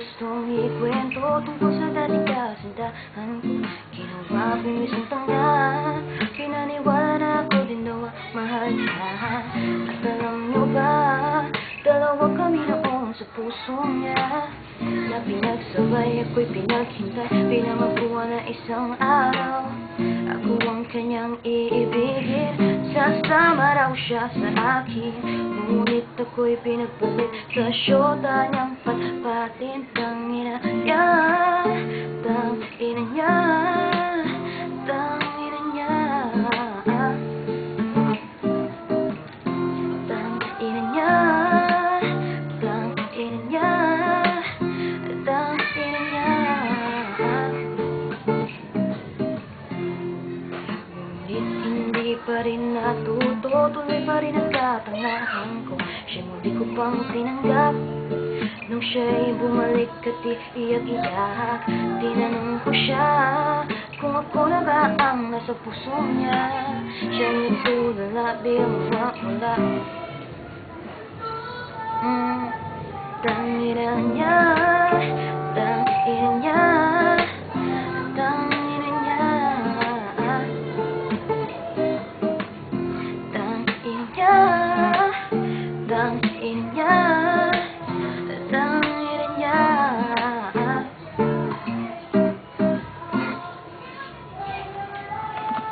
gustong ikwento tungkol sa dating kasintahan ko. Ginawa kong isang tanga, pinaniwala na ako din daw ang mahal niya. At alam niyo ba, dalawa kami noon sa puso niya, na pinagsabay ako'y pinaghintay, pinamagpuan na isang araw ako ang kanyang iibigin. Sasama raw siya sa akin, ngunit ako'y pinagpalit sa syota niyang patpatin. Tangina niya, tangina niya, tangina niya, tangina niya, tangina niya, tangina niya. Ngunit hindi pa rin natuto, tuloy pa rin ang katangahan ko. Siya muli ko pang tinanggap nung siya'y bumalik at iiyak-iyak. Tinanong ko siya kung ako na ba ang nasa puso niya. Siya'y nagtulala bilang wala. Tangina niya, tangina niya.